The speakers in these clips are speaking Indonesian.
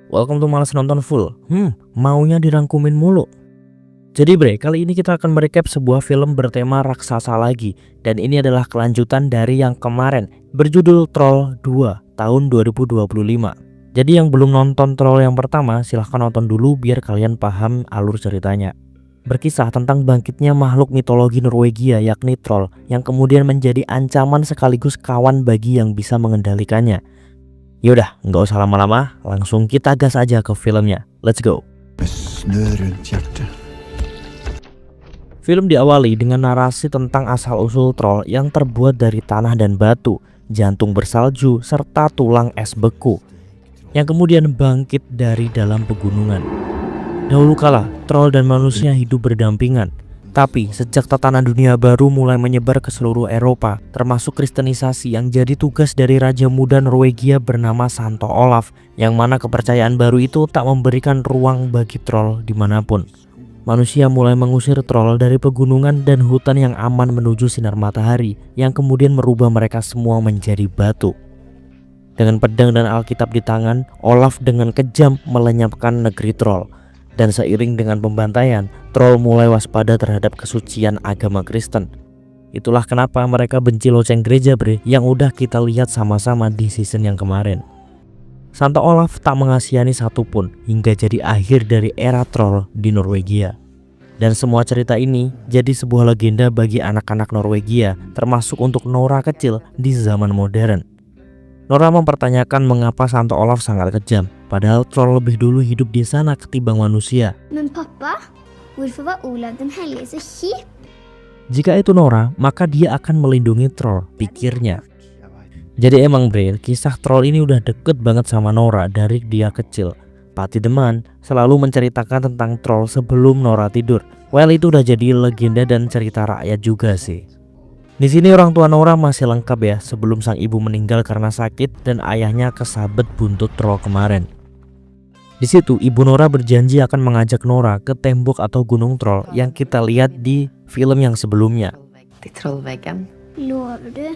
Welcome to Malas Nonton Full. Maunya dirangkumin mulu. Jadi bre, kali ini kita akan merecap sebuah film bertema raksasa lagi. Dan ini adalah kelanjutan dari yang kemarin, berjudul Troll 2 tahun 2025. Jadi yang belum nonton Troll yang pertama, silahkan nonton dulu biar kalian paham alur ceritanya. Berkisah tentang bangkitnya makhluk mitologi Norwegia yakni troll, yang kemudian menjadi ancaman sekaligus kawan bagi yang bisa mengendalikannya. Yaudah, nggak usah lama-lama, langsung kita gas aja ke filmnya. Let's go. Film diawali dengan narasi tentang asal-usul troll yang terbuat dari tanah dan batu, jantung bersalju, serta tulang es beku, yang kemudian bangkit dari dalam pegunungan. Dahulu kala, troll dan manusia hidup berdampingan. Tapi sejak tatanan dunia baru mulai menyebar ke seluruh Eropa, termasuk kristenisasi yang jadi tugas dari Raja Muda Norwegia bernama Santo Olaf, yang mana kepercayaan baru itu tak memberikan ruang bagi troll dimanapun. Manusia mulai mengusir troll dari pegunungan dan hutan yang aman menuju sinar matahari, yang kemudian merubah mereka semua menjadi batu. Dengan pedang dan Alkitab di tangan, Olaf dengan kejam melenyapkan negeri troll. Dan seiring dengan pembantaian, troll mulai waspada terhadap kesucian agama Kristen. Itulah kenapa mereka benci loceng gereja bre, yang udah kita lihat sama-sama di season yang kemarin. Santo Olaf tak mengasihani satupun hingga jadi akhir dari era troll di Norwegia. Dan semua cerita ini jadi sebuah legenda bagi anak-anak Norwegia, termasuk untuk Nora kecil di zaman modern. Nora mempertanyakan mengapa Santo Olaf sangat kejam, padahal troll lebih dulu hidup di sana ketimbang manusia. Men pappa, hvorfor var Olav den hellige så kjip? Jika itu Nora, maka dia akan melindungi troll, pikirnya. Jadi emang bre, kisah troll ini udah deket banget sama Nora dari dia kecil. Pati Deman selalu menceritakan tentang troll sebelum Nora tidur. Well, itu udah jadi legenda dan cerita rakyat juga sih. Di sini orang tua Nora masih lengkap ya, sebelum sang ibu meninggal karena sakit dan ayahnya kesabet buntut troll kemarin. Di situ ibu Nora berjanji akan mengajak Nora ke tembok atau gunung troll yang kita lihat di film yang sebelumnya. Til Trollveggen. Lover du?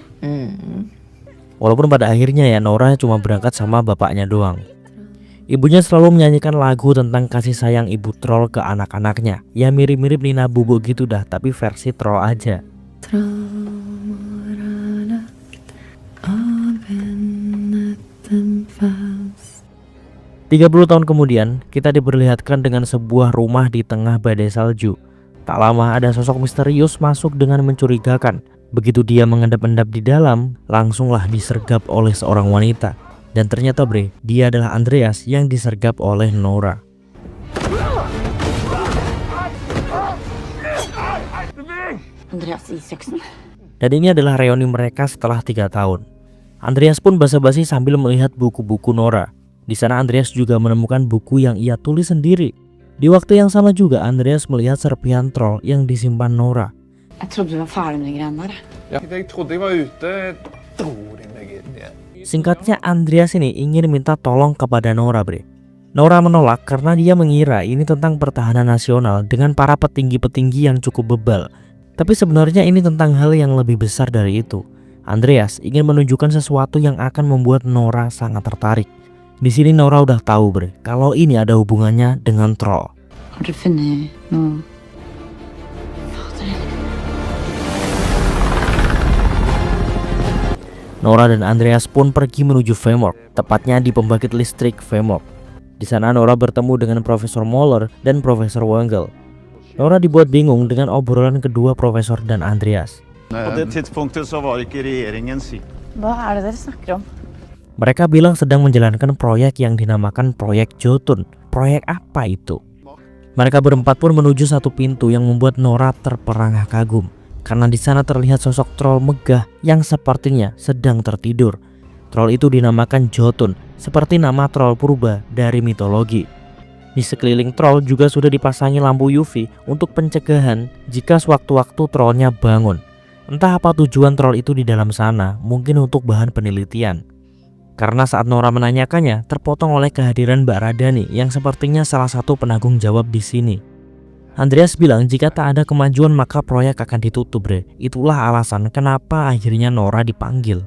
Walaupun pada akhirnya ya Nora cuma berangkat sama bapaknya doang. Ibunya selalu menyanyikan lagu tentang kasih sayang ibu troll ke anak-anaknya. Ya mirip-mirip Nina Bobo gitu dah, tapi versi troll aja. 30 tahun kemudian, kita diperlihatkan dengan sebuah rumah di tengah badai salju. Tak lama ada sosok misterius masuk dengan mencurigakan. Begitu dia mengendap-endap di dalam, langsunglah disergap oleh seorang wanita. Dan ternyata bre, dia adalah Andreas yang disergap oleh Nora. Andreas Isaksen. Dan ini adalah reuni mereka setelah 3 tahun. Andreas pun basa-basi sambil melihat buku-buku Nora. Di sana Andreas juga menemukan buku yang ia tulis sendiri. Di waktu yang sama juga Andreas melihat serpihan troll yang disimpan Nora. Jeg trodde du var ferdig med de greiene der. Jeg trodde jeg var ute. Dro de meg inn igjen. Singkatnya Andreas ini ingin minta tolong kepada Nora bre. Nora menolak karena dia mengira ini tentang pertahanan nasional dengan para petinggi-petinggi yang cukup bebal. Tapi sebenarnya ini tentang hal yang lebih besar dari itu. Andreas ingin menunjukkan sesuatu yang akan membuat Nora sangat tertarik. Di sini Nora udah tahu bre, kalau ini ada hubungannya dengan troll. Har du funnet noe? Nora dan Andreas pun pergi menuju Vemork, tepatnya di pembangkit listrik Vemork. Di sana Nora bertemu dengan Profesor Moller dan Profesor Wengel. Nora dibuat bingung dengan obrolan kedua Profesor dan Andreas. På det tidspunktet så var ikke regjeringen sikker. Hva er det dere snakker om? Mereka bilang sedang menjalankan proyek yang dinamakan Proyek Jotun. Proyek apa itu? Mereka berempat pun menuju satu pintu yang membuat Nora terperangah kagum. Karena di sana terlihat sosok troll megah yang sepertinya sedang tertidur. Troll itu dinamakan Jotun, seperti nama troll purba dari mitologi. Di sekeliling troll juga sudah dipasangi lampu UV untuk pencegahan jika sewaktu-waktu trollnya bangun. Entah apa tujuan troll itu di dalam sana, mungkin untuk bahan penelitian. Karena saat Nora menanyakannya, terpotong oleh kehadiran Mbak Radani yang sepertinya salah satu penanggung jawab di sini. Andreas bilang jika tak ada kemajuan maka proyek akan ditutup bre. Itulah alasan kenapa akhirnya Nora dipanggil.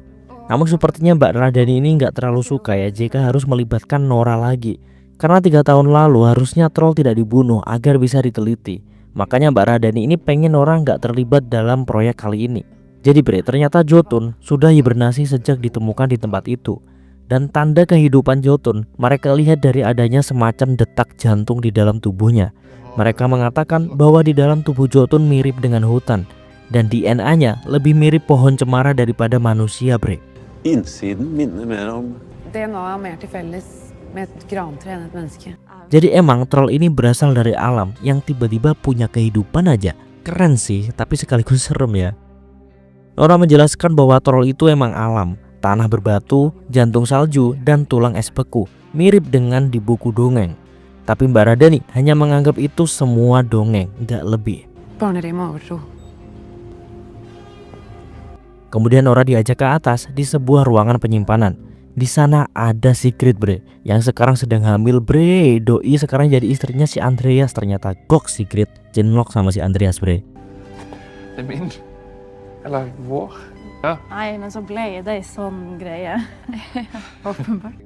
Namun sepertinya Mbak Radani ini nggak terlalu suka ya jika harus melibatkan Nora lagi. Karena 3 tahun lalu harusnya troll tidak dibunuh agar bisa diteliti. Makanya Mbak Radani ini pengen Nora nggak terlibat dalam proyek kali ini. Jadi Bre, ternyata Jotun sudah hibernasi sejak ditemukan di tempat itu. Dan tanda kehidupan Jotun mereka lihat dari adanya semacam detak jantung di dalam tubuhnya. Mereka mengatakan bahwa di dalam tubuh Jotun mirip dengan hutan. Dan DNA-nya lebih mirip pohon cemara daripada manusia, Bre. Innsiden minner mer om DNA har mer till fälles med ett grantre än ett menneske. Jadi emang troll ini berasal dari alam yang tiba-tiba punya kehidupan aja. Keren sih, tapi sekaligus serem ya. Nora menjelaskan bahwa troll itu emang alam, tanah berbatu, jantung salju, dan tulang es beku, mirip dengan di buku dongeng. Tapi Mbak Radani hanya menganggap itu semua dongeng, gak lebih. Barnerim overtro. Kemudian Nora diajak ke atas di sebuah ruangan penyimpanan. Di sana ada Sigrid, Bre, yang sekarang sedang hamil, Bre. Doi sekarang jadi istrinya si Andreas. Ternyata gok Sigrid cinlok sama si Andreas, Bre. Det är min. Eller vår. Ja. Nej, men så blev det sån grej. Uppenbart.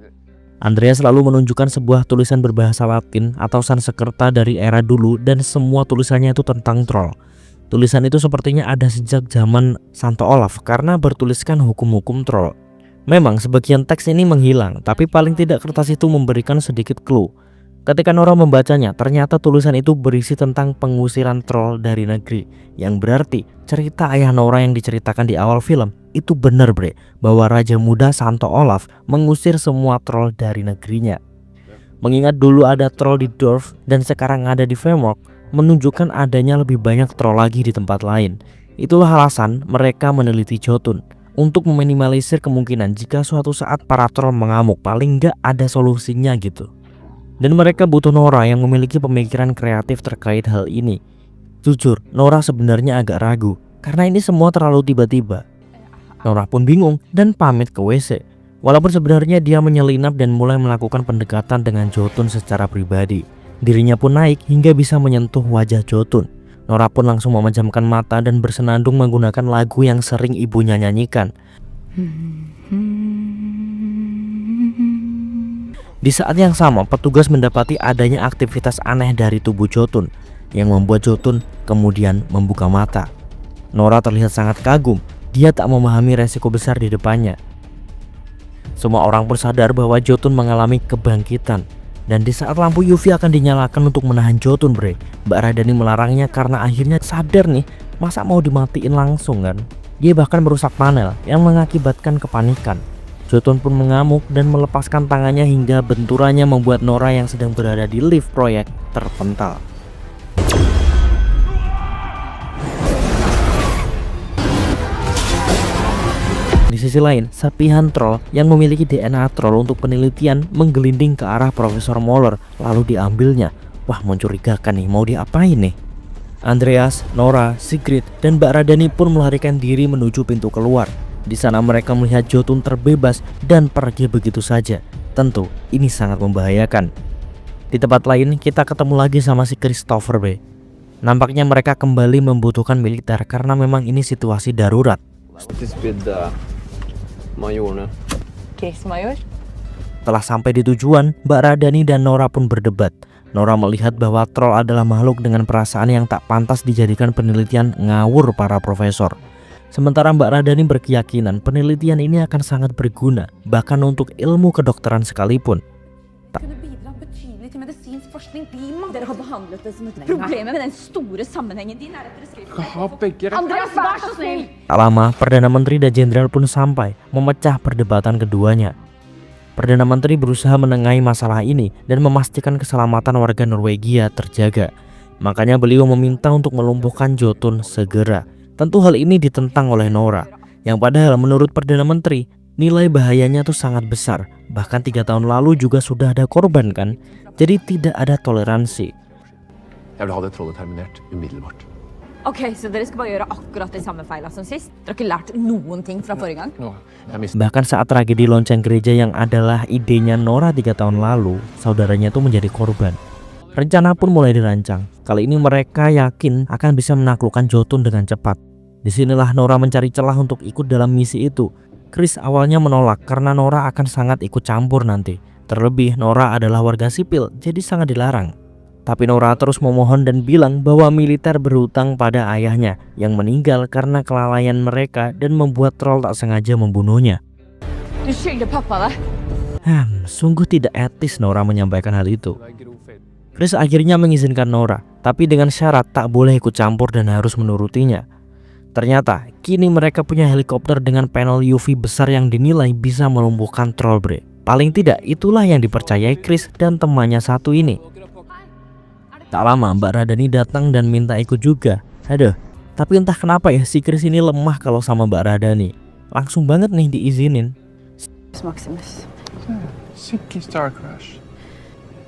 Andreas lalu menunjukkan sebuah tulisan berbahasa Latin atau Sanskerta dari era dulu dan semua tulisannya itu tentang troll. Tulisan itu sepertinya ada sejak zaman Santo Olaf karena bertuliskan hukum-hukum troll. Memang sebagian teks ini menghilang, tapi paling tidak kertas itu memberikan sedikit clue. Ketika Nora membacanya, ternyata tulisan itu berisi tentang pengusiran troll dari negeri. Yang berarti cerita ayah Nora yang diceritakan di awal film itu benar, Bre, bahwa Raja Muda Santo Olaf mengusir semua troll dari negerinya. Mengingat dulu ada troll di Dorf dan sekarang ada di Vemork, menunjukkan adanya lebih banyak troll lagi di tempat lain. Itulah alasan mereka meneliti Jotun, untuk meminimalisir kemungkinan jika suatu saat para troll mengamuk, paling nggak ada solusinya gitu. Dan mereka butuh Nora yang memiliki pemikiran kreatif terkait hal ini. Jujur, Nora sebenarnya agak ragu, karena ini semua terlalu tiba-tiba. Nora pun bingung dan pamit ke WC. Walaupun sebenarnya dia menyelinap dan mulai melakukan pendekatan dengan Jotun secara pribadi. Dirinya pun naik hingga bisa menyentuh wajah Jotun. Nora pun langsung memejamkan mata dan bersenandung menggunakan lagu yang sering ibunya nyanyikan. Di saat yang sama, petugas mendapati adanya aktivitas aneh dari tubuh Jotun yang membuat Jotun kemudian membuka mata. Nora terlihat sangat kagum. Dia tak memahami resiko besar di depannya. Semua orang pun sadar bahwa Jotun mengalami kebangkitan. Dan di saat lampu UV akan dinyalakan untuk menahan Jotun, Bre, Mbak Radani melarangnya karena akhirnya sadar nih, masa mau dimatiin langsung kan? Dia bahkan merusak panel yang mengakibatkan kepanikan. Jotun pun mengamuk dan melepaskan tangannya hingga benturannya membuat Nora yang sedang berada di lift proyek terpental. Di sisi lain, serpihan troll yang memiliki DNA troll untuk penelitian menggelinding ke arah Profesor Moller lalu diambilnya. Wah, mencurigakan nih, mau diapain nih? Andreas, Nora, Sigrid, dan Mbak Radani pun melarikan diri menuju pintu keluar. Di sana mereka melihat Jotun terbebas dan pergi begitu saja. Tentu, ini sangat membahayakan. Di tempat lain, kita ketemu lagi sama si Christopher, B. Nampaknya mereka kembali membutuhkan militer karena memang ini situasi darurat. Krigsmajor. Setelah sampai di tujuan, Mbak Radani dan Nora pun berdebat. Nora melihat bahwa troll adalah makhluk dengan perasaan yang tak pantas dijadikan penelitian ngawur para profesor. Sementara Mbak Radani berkeyakinan penelitian ini akan sangat berguna, bahkan untuk ilmu kedokteran sekalipun. Tak lama, Perdana Menteri dan Jenderal pun sampai, memecah perdebatan keduanya. Perdana Menteri berusaha menengahi masalah ini dan memastikan keselamatan warga Norwegia terjaga. Makanya beliau meminta untuk melumpuhkan Jotun segera. Tentu hal ini ditentang oleh Nora, yang padahal menurut Perdana Menteri, nilai bahayanya tuh sangat besar. Bahkan 3 tahun lalu juga sudah ada korban kan, jadi tidak ada toleransi. Jeg vil ha det trollet terminert umiddelbart. Okej, så dere skal bare gjøre akkurat de samme feilene som sist? Dere har ikke lært noen ting fra forrige gang? Bahkan saat tragedi lonceng gereja yang adalah idenya Nora 3 tahun lalu, saudaranya itu menjadi korban. Rencana pun mulai dirancang. Kali ini mereka yakin akan bisa menaklukkan Jotun dengan cepat. Disinilah Nora mencari celah untuk ikut dalam misi itu. Chris awalnya menolak karena Nora akan sangat ikut campur nanti. Terlebih Nora adalah warga sipil, jadi sangat dilarang. Tapi Nora terus memohon dan bilang bahwa militer berhutang pada ayahnya yang meninggal karena kelalaian mereka dan membuat troll tak sengaja membunuhnya. Du skyllde pappa va? Sungguh tidak etis Nora menyampaikan hal itu. Chris akhirnya mengizinkan Nora, tapi dengan syarat tak boleh ikut campur dan harus menurutinya. Ternyata kini mereka punya helikopter dengan panel UV besar yang dinilai bisa melumpuhkan troll bre. Paling tidak itulah yang dipercayai Chris dan temannya satu ini. Tak lama Mbak Radani datang dan minta ikut juga. Aduh, tapi entah kenapa ya si Chris ini lemah kalau sama Mbak Radani. Langsung banget nih diizinin. Maximus. Sicky Star Crush.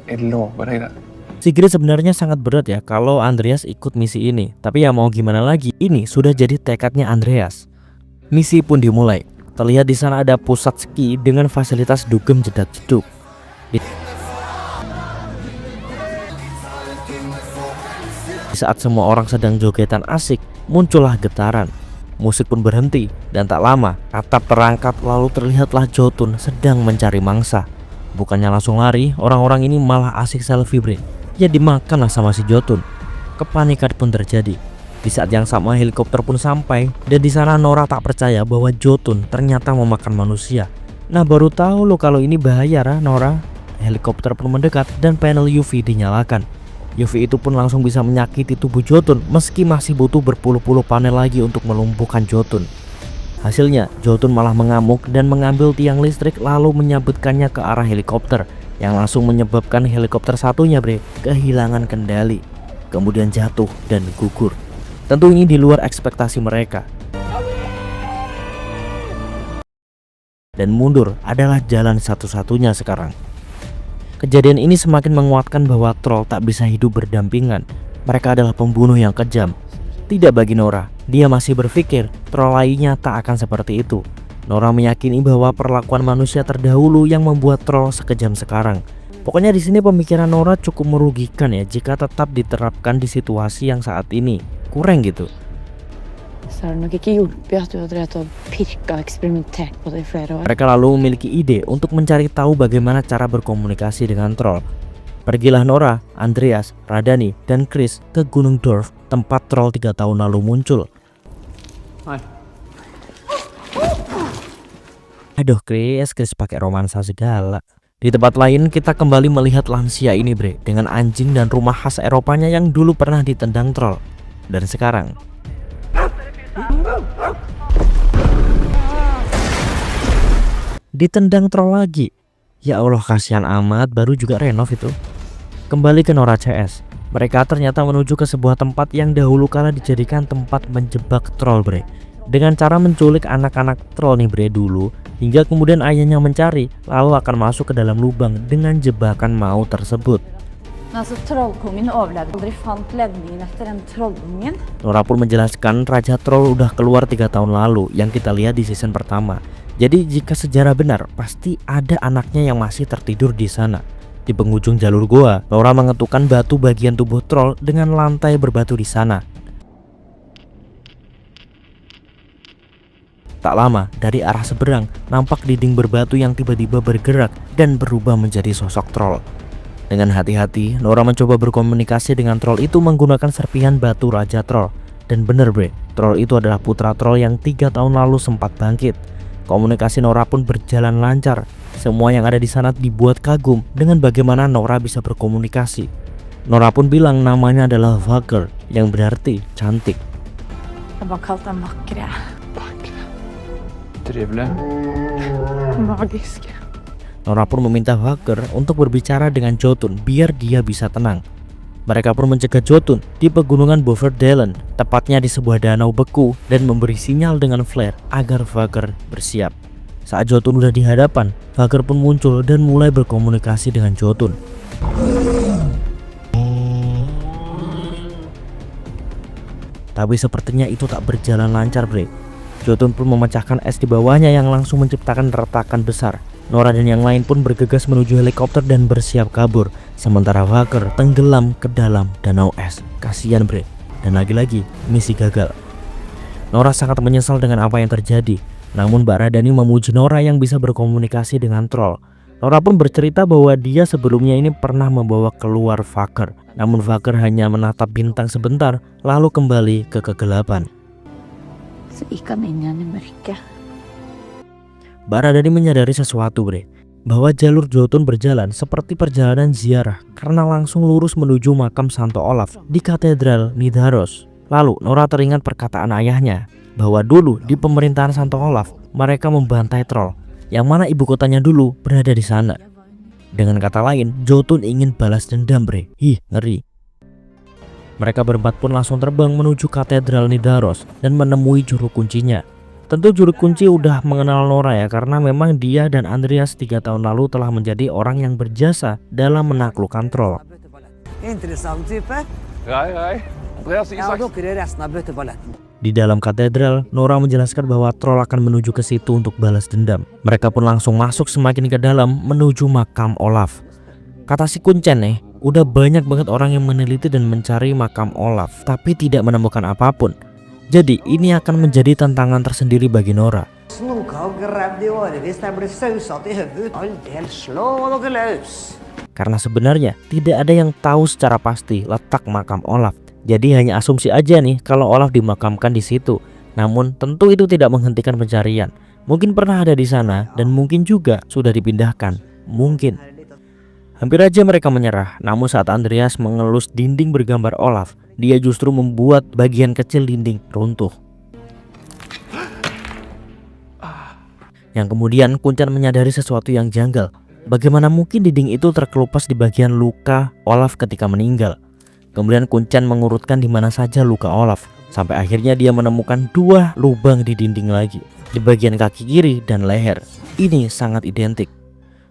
Jag lovar dig det. Si Chris sebenarnya sangat berat ya kalau Andreas ikut misi ini. Tapi ya mau gimana lagi, ini sudah jadi tekadnya Andreas. Misi pun dimulai. Terlihat di sana ada pusat ski dengan fasilitas dugem jedak-jeduk. Di saat semua orang sedang jogetan asik, muncullah getaran. Musik pun berhenti dan tak lama atap terangkat lalu terlihatlah Jotun sedang mencari mangsa. Bukannya langsung lari, orang-orang ini malah asik selfie bre. Ya dimakanlah sama si Jotun. Kepanikan pun terjadi. Di saat yang sama helikopter pun sampai dan di sana Nora tak percaya bahwa Jotun ternyata memakan manusia. Nah baru tahu lo kalau ini bahaya Nora. Helikopter pun mendekat dan panel UV dinyalakan. UV itu pun langsung bisa menyakiti tubuh Jotun meski masih butuh berpuluh-puluh panel lagi untuk melumpuhkan Jotun. Hasilnya Jotun malah mengamuk dan mengambil tiang listrik lalu menyabetkannya ke arah helikopter yang langsung menyebabkan helikopter satunya bre kehilangan kendali. Kemudian jatuh dan gugur. Tentu ini di luar ekspektasi mereka. Dan mundur adalah jalan satu-satunya sekarang. Kejadian ini semakin menguatkan bahwa troll tak bisa hidup berdampingan. Mereka adalah pembunuh yang kejam. Tidak bagi Nora, dia masih berpikir troll lainnya tak akan seperti itu. Nora meyakini bahwa perlakuan manusia terdahulu yang membuat troll sekejam sekarang. Pokoknya di sini pemikiran Nora cukup merugikan ya jika tetap diterapkan di situasi yang saat ini. Kurang gitu. Mereka lalu memiliki ide untuk mencari tahu bagaimana cara berkomunikasi dengan troll. Pergilah Nora, Andreas, Radani, dan Chris ke Gunung Dorf, tempat troll 3 tahun lalu muncul. Aduh Chris pakai romansa segala. Di tempat lain kita kembali melihat lansia ini bre, dengan anjing dan rumah khas Eropanya yang dulu pernah ditendang troll. Dan sekarang ditendang troll lagi. Ya Allah kasihan amat, baru juga renov itu. Kembali ke Nora CS. Mereka ternyata menuju ke sebuah tempat yang dahulu kala dijadikan tempat menjebak troll bre. Dengan cara menculik anak-anak troll nih bre dulu, hingga kemudian ayahnya mencari lalu akan masuk ke dalam lubang dengan jebakan maut tersebut. Alltså trollkungen överlevde. Aldrig fant ledningen efter den trollungen. Nora pun menjelaskan Raja Troll udah keluar 3 tahun lalu yang kita lihat di season pertama. Jadi jika sejarah benar, pasti ada anaknya yang masih tertidur di sana. Di penghujung jalur goa, Nora mengetukkan batu bagian tubuh troll dengan lantai berbatu di sana. Tak lama, dari arah seberang, nampak dinding berbatu yang tiba-tiba bergerak dan berubah menjadi sosok troll. Dengan hati-hati, Nora mencoba berkomunikasi dengan troll itu menggunakan serpihan batu Raja Troll. Dan bener bre, troll itu adalah putra troll yang 3 tahun lalu sempat bangkit. Komunikasi Nora pun berjalan lancar. Semua yang ada di sana dibuat kagum dengan bagaimana Nora bisa berkomunikasi. Nora pun bilang namanya adalah Vacker, yang berarti cantik. Jag bara kallt den vackra. Trevlig. Magisk. Nora pun meminta Vacker untuk berbicara dengan Jotun biar dia bisa tenang. Mereka pun mencegah Jotun di pegunungan Boverdalen, tepatnya di sebuah danau beku, dan memberi sinyal dengan flare agar Vacker bersiap. Saat Jotun udah di hadapan, Vacker pun muncul dan mulai berkomunikasi dengan Jotun. Tapi sepertinya itu tak berjalan lancar bre. Jotun pun memecahkan es di bawahnya yang langsung menciptakan retakan besar. Nora dan yang lain pun bergegas menuju helikopter dan bersiap kabur. Sementara Vacker tenggelam ke dalam danau es. Kasian bre. Dan lagi-lagi misi gagal. Nora sangat menyesal dengan apa yang terjadi. Namun Mbak Radani memuji Nora yang bisa berkomunikasi dengan troll. Nora pun bercerita bahwa dia sebelumnya ini pernah membawa keluar Vaker. Namun Vaker hanya menatap bintang sebentar lalu kembali ke kegelapan. Så gikk han inn igjen i mørket. Baradani menyadari sesuatu, bre, bahwa jalur Jotun berjalan seperti perjalanan ziarah karena langsung lurus menuju makam Santo Olaf di Katedral Nidaros. Lalu Nora teringat perkataan ayahnya bahwa dulu di pemerintahan Santo Olaf mereka membantai troll, yang mana ibu kotanya dulu berada di sana. Dengan kata lain, Jotun ingin balas dendam, bre. Ngeri. Mereka berempat pun langsung terbang menuju Katedral Nidaros dan menemui juru kuncinya. Tentu juru kunci udah mengenal Nora ya, karena memang dia dan Andreas 3 tahun lalu telah menjadi orang yang berjasa dalam menaklukkan troll. Interessant type. Hei. Andreas Ja, Isak. dere er resten av bøtteballetten. Di dalam katedral, Nora menjelaskan bahwa troll akan menuju ke situ untuk balas dendam. Mereka pun langsung masuk semakin ke dalam menuju makam Olaf. Kata si Kuncen nih, udah banyak banget orang yang meneliti dan mencari makam Olaf, tapi tidak menemukan apapun. Jadi ini akan menjadi tantangan tersendiri bagi Nora. Snoka og gravd i årevis, jeg ble sausatt i hodet. All del, slå dere løs. Karena sebenarnya tidak ada yang tahu secara pasti letak makam Olaf. Jadi hanya asumsi aja nih kalau Olaf dimakamkan di situ. Namun tentu itu tidak menghentikan pencarian. Mungkin pernah ada di sana dan mungkin juga sudah dipindahkan. Mungkin. Hampir aja mereka menyerah. Namun saat Andreas mengelus dinding bergambar Olaf, dia justru membuat bagian kecil dinding runtuh. Yang kemudian Kuncen menyadari sesuatu yang janggal. Bagaimana mungkin dinding itu terkelupas di bagian luka Olaf ketika meninggal. Kemudian Kuncen mengurutkan di mana saja luka Olaf, sampai akhirnya dia menemukan 2 lubang di dinding lagi, di bagian kaki kiri dan leher. Ini sangat identik.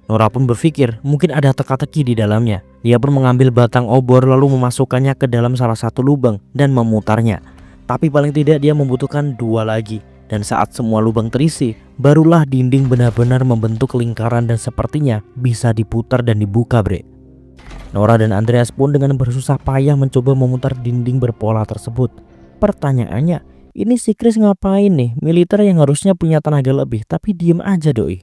Nora pun berpikir mungkin ada teka-teki di dalamnya. Dia pun mengambil batang obor lalu memasukkannya ke dalam salah satu lubang dan memutarnya. Tapi paling tidak dia membutuhkan 2 lagi. Dan saat semua lubang terisi, barulah dinding benar-benar membentuk lingkaran dan sepertinya bisa diputar dan dibuka, bre. Nora dan Andreas pun dengan bersusah payah mencoba memutar dinding berpola tersebut. Pertanyaannya, ini si Chris ngapain nih? Militer yang harusnya punya tenaga lebih, tapi diem aja doi.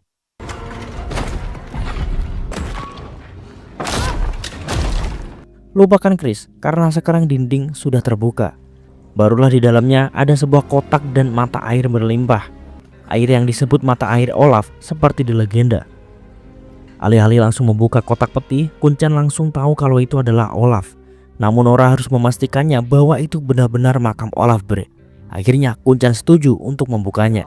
Lupakan Chris, karena sekarang dinding sudah terbuka. Barulah di dalamnya ada sebuah kotak dan mata air berlimpah. Air yang disebut mata air Olaf seperti di legenda. Alih-alih langsung membuka kotak peti, Kuncen langsung tahu kalau itu adalah Olaf. Namun Nora harus memastikannya bahwa itu benar-benar makam Olaf, bre. Akhirnya Kuncen setuju untuk membukanya.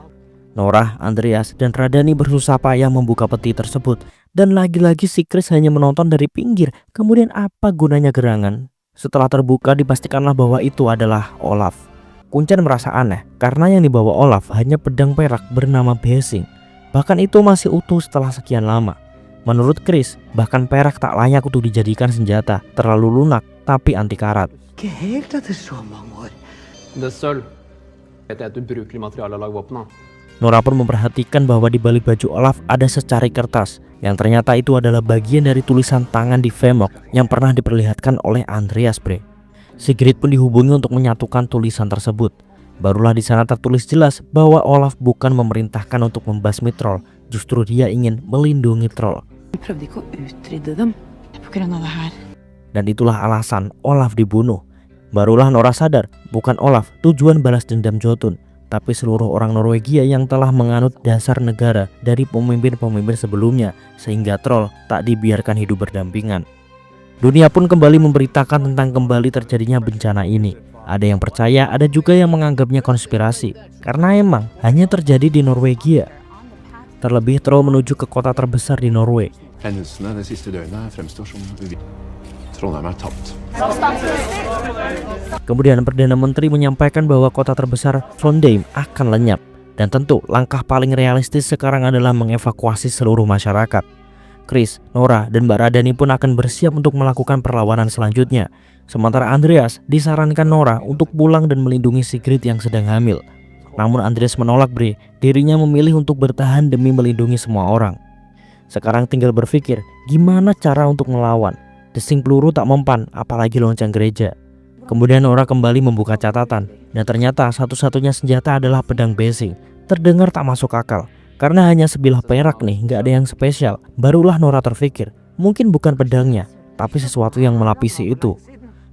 Nora, Andreas, dan Radani bersusah payah membuka peti tersebut. Dan lagi-lagi si Chris hanya menonton dari pinggir. Kemudian apa gunanya gerangan? Setelah terbuka dipastikanlah bahwa itu adalah Olaf. Kuncen merasa aneh karena yang dibawa Olaf hanya pedang perak bernama Besing. Bahkan itu masih utuh setelah sekian lama. Menurut Chris, bahkan perak tak layak untuk dijadikan senjata, terlalu lunak tapi anti karat. Ikke helt etter så mange år. Det er sølv. Det er et ubrukelig materiale å lage våpen av. Nora pun memperhatikan bahwa di balik baju Olaf ada secari kertas, yang ternyata itu adalah bagian dari tulisan tangan di Vemok yang pernah diperlihatkan oleh Andreas, bre. Sigrid pun dihubungi untuk menyatukan tulisan tersebut. Barulah di sana tertulis jelas bahwa Olaf bukan memerintahkan untuk membasmi troll, justru dia ingin melindungi troll. Vi prøvde ikke å utrydde dem på grunn av det her. Dan itulah alasan Olaf dibunuh. Barulah Nora sadar, bukan Olaf tujuan balas dendam Jotun, tapi seluruh orang Norwegia yang telah menganut dasar negara dari pemimpin-pemimpin sebelumnya, sehingga troll tak dibiarkan hidup berdampingan. Dunia pun kembali memberitakan tentang kembali terjadinya bencana ini. Ada yang percaya, ada juga yang menganggapnya konspirasi, karena emang hanya terjadi di Norwegia. Terlebih troll menuju ke kota terbesar di Norway. Hendelsene det siste døgnet fremstår som Trondheim er tapt. Kemudian Perdana Menteri menyampaikan bahwa kota terbesar Trondheim akan lenyap. Dan tentu langkah paling realistis sekarang adalah mengevakuasi seluruh masyarakat. Chris, Nora, dan Mbak Radani pun akan bersiap untuk melakukan perlawanan selanjutnya. Sementara Andreas disarankan Nora untuk pulang dan melindungi Sigrid yang sedang hamil. Namun Andreas menolak, bre. Dirinya memilih untuk bertahan demi melindungi semua orang. Sekarang tinggal berpikir gimana cara untuk melawan. Desing peluru tak mempan, apalagi lonceng gereja. Kemudian Nora kembali membuka catatan, dan ternyata satu-satunya senjata adalah pedang Besing. Terdengar tak masuk akal, Karena hanya sebilah perak nih, nggak ada yang spesial. Barulah Nora terpikir, mungkin bukan pedangnya, tapi sesuatu yang melapisi itu.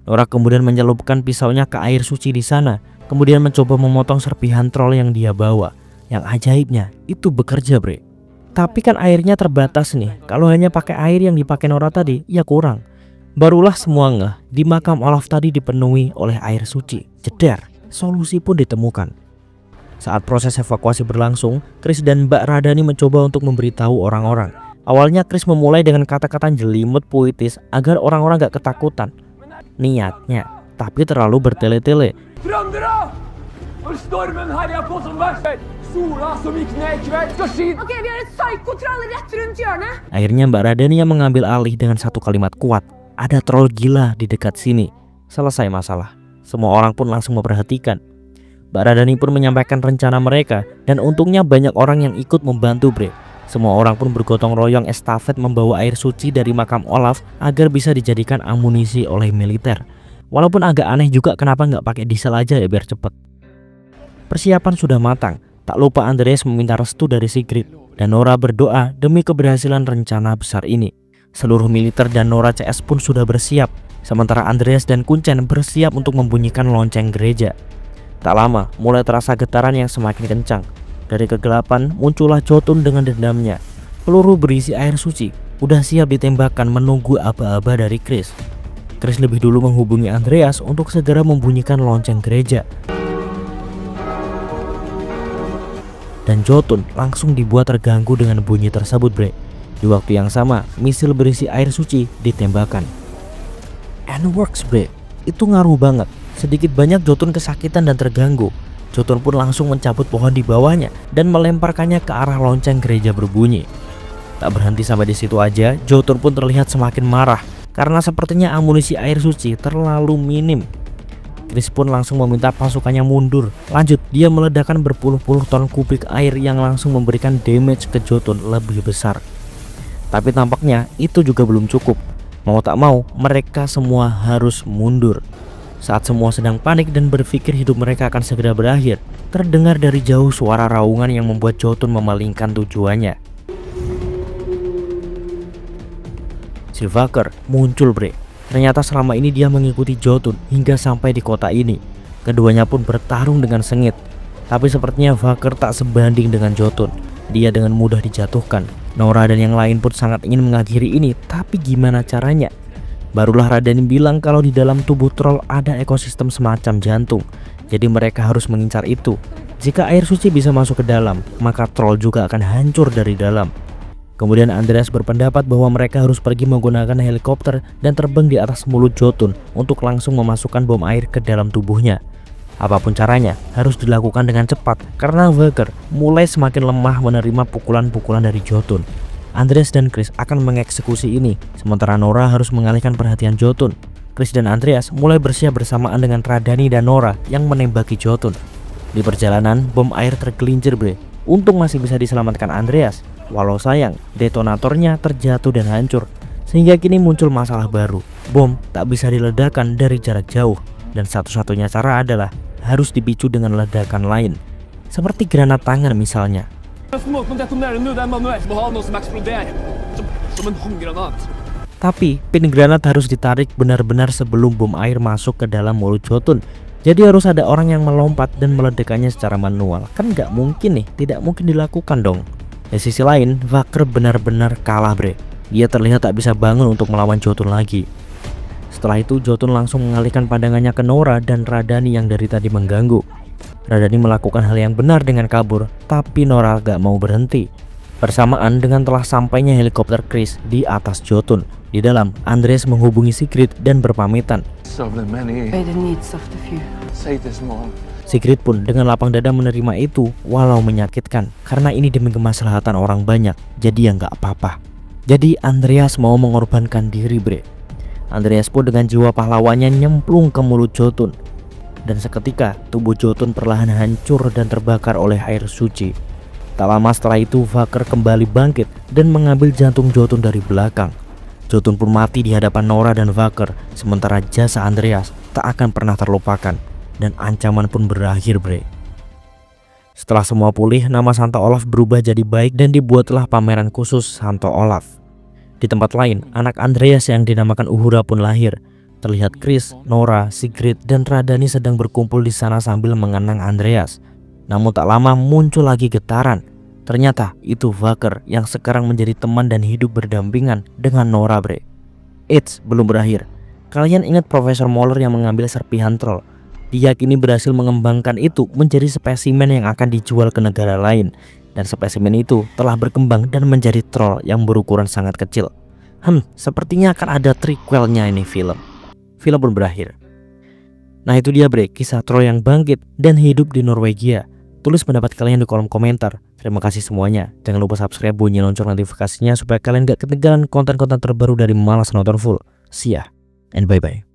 Nora kemudian menyelupkan pisaunya ke air suci di sana, kemudian mencoba memotong serpihan troll yang dia bawa. Yang ajaibnya, itu bekerja, bre. Tapi kan airnya terbatas nih, kalau hanya pakai air yang dipakai Nora tadi, ya kurang. Barulah semua ngeh, di makam Olaf tadi dipenuhi oleh air suci. Jeder, solusi pun ditemukan. Saat proses evakuasi berlangsung, Chris dan Mbak Radani mencoba untuk memberitahu orang-orang. Awalnya Chris memulai dengan kata-kata jelimet puitis agar orang-orang gak ketakutan. Niatnya, tapi terlalu bertele-tele. Akhirnya Mbak Radani yang mengambil alih dengan satu kalimat kuat. Ada troll gila di dekat sini. Selesai masalah. Semua orang pun langsung memperhatikan. Mbak Radani pun menyampaikan rencana mereka, dan untungnya banyak orang yang ikut membantu, bre. Semua orang pun bergotong royong estafet membawa air suci dari makam Olaf agar bisa dijadikan amunisi oleh militer. Walaupun agak aneh juga kenapa nggak pakai diesel aja ya biar cepet. Persiapan sudah matang, tak lupa Andreas meminta restu dari Sigrid, dan Nora berdoa demi keberhasilan rencana besar ini. Seluruh militer dan Nora CS pun sudah bersiap, sementara Andreas dan Kuncen bersiap untuk membunyikan lonceng gereja. Tak lama, mulai terasa getaran yang semakin kencang. Dari kegelapan, muncullah Jotun dengan dendamnya. Peluru berisi air suci, udah siap ditembakkan menunggu aba-aba dari Chris. Chris lebih dulu menghubungi Andreas untuk segera membunyikan lonceng gereja. Dan Jotun langsung dibuat terganggu dengan bunyi tersebut, bre. Di waktu yang sama, misil berisi air suci ditembakkan. And works, bre. Itu ngaruh banget. Sedikit banyak Jotun kesakitan dan terganggu. Jotun pun langsung mencabut pohon di bawahnya dan melemparkannya ke arah lonceng gereja berbunyi. Tak berhenti sampai di situ aja, Jotun pun terlihat semakin marah karena sepertinya amunisi air suci terlalu minim. Chris pun langsung meminta pasukannya mundur. Lanjut, dia meledakkan berpuluh-puluh ton kubik air yang langsung memberikan damage ke Jotun lebih besar. Tapi tampaknya itu juga belum cukup. Mau tak mau, mereka semua harus mundur. Saat semua sedang panik dan berpikir hidup mereka akan segera berakhir, terdengar dari jauh suara raungan yang membuat Jotun memalingkan tujuannya. Si Vaker muncul, bre. Ternyata selama ini dia mengikuti Jotun hingga sampai di kota ini. Keduanya pun bertarung dengan sengit. Tapi sepertinya Vaker tak sebanding dengan Jotun. Dia dengan mudah dijatuhkan. Nora dan yang lain pun sangat ingin mengakhiri ini, tapi gimana caranya? Barulah Radani bilang kalau di dalam tubuh troll ada ekosistem semacam jantung. Jadi mereka harus mengincar itu. Jika air suci bisa masuk ke dalam, maka troll juga akan hancur dari dalam. Kemudian Andreas berpendapat bahwa mereka harus pergi menggunakan helikopter dan terbang di atas mulut Jotun untuk langsung memasukkan bom air ke dalam tubuhnya. Apapun caranya, harus dilakukan dengan cepat karena Vaker mulai semakin lemah menerima pukulan-pukulan dari Jotun. Andreas dan Chris akan mengeksekusi ini, sementara Nora harus mengalihkan perhatian Jotun. Chris dan Andreas mulai bersiap bersamaan dengan Radani dan Nora yang menembaki Jotun. Di perjalanan, bom air tergelincir, bre. Untung masih bisa diselamatkan Andreas, walau sayang detonatornya terjatuh dan hancur. Sehingga kini muncul masalah baru. Bom tak bisa diledakkan dari jarak jauh, dan satu-satunya cara adalah harus dipicu dengan ledakan lain, seperti granat tangan misalnya. Tapi pin granat harus ditarik benar-benar sebelum bom air masuk ke dalam mulut Jotun. Jadi harus ada orang yang melompat dan meledakkannya secara manual. Kan nggak mungkin nih, tidak mungkin dilakukan dong. Di sisi lain, Vaker benar-benar kalah, bre. Dia terlihat tak bisa bangun untuk melawan Jotun lagi. Setelah itu Jotun langsung mengalihkan pandangannya ke Nora dan Radani yang dari tadi mengganggu. Radani melakukan hal yang benar dengan kabur, tapi Nora gak mau berhenti. Bersamaan dengan telah sampainya helikopter Chris di atas Jotun. Di dalam, Andreas menghubungi Sigrid dan berpamitan. Sigrid pun dengan lapang dada menerima itu, walau menyakitkan, karena ini demi kemaslahatan orang banyak, jadi ya gak apa-apa. Jadi Andreas mau mengorbankan diri, bre. Andreas pun dengan jiwa pahlawannya nyemplung ke mulut Jotun. Dan seketika tubuh Jotun perlahan hancur dan terbakar oleh air suci. Tak lama setelah itu Vaker kembali bangkit dan mengambil jantung Jotun dari belakang. Jotun pun mati di hadapan Nora dan Vaker, sementara jasa Andreas tak akan pernah terlupakan dan ancaman pun berakhir, bre. Setelah semua pulih, nama Santo Olaf berubah jadi baik dan dibuatlah pameran khusus Santo Olaf. Di tempat lain, anak Andreas yang dinamakan Uhura pun lahir. Terlihat Chris, Nora, Sigrid, dan Radani sedang berkumpul di sana sambil mengenang Andreas. Namun tak lama muncul lagi getaran. Ternyata itu Vaker yang sekarang menjadi teman dan hidup berdampingan dengan Nora, bre. Eits, belum berakhir. Kalian ingat Profesor Moller yang mengambil serpihan troll? Dia kini berhasil mengembangkan itu menjadi spesimen yang akan dijual ke negara lain. Dan spesimen itu telah berkembang dan menjadi troll yang berukuran sangat kecil. Sepertinya akan ada prequelnya ini film. Film pun berakhir. Nah itu dia bre, kisah troll yang bangkit dan hidup di Norwegia. Tulis pendapat kalian di kolom komentar. Terima kasih semuanya. Jangan lupa subscribe, bunyi lonceng notifikasinya supaya kalian gak ketinggalan konten-konten terbaru dari Malas Nonton Full. See ya and bye bye.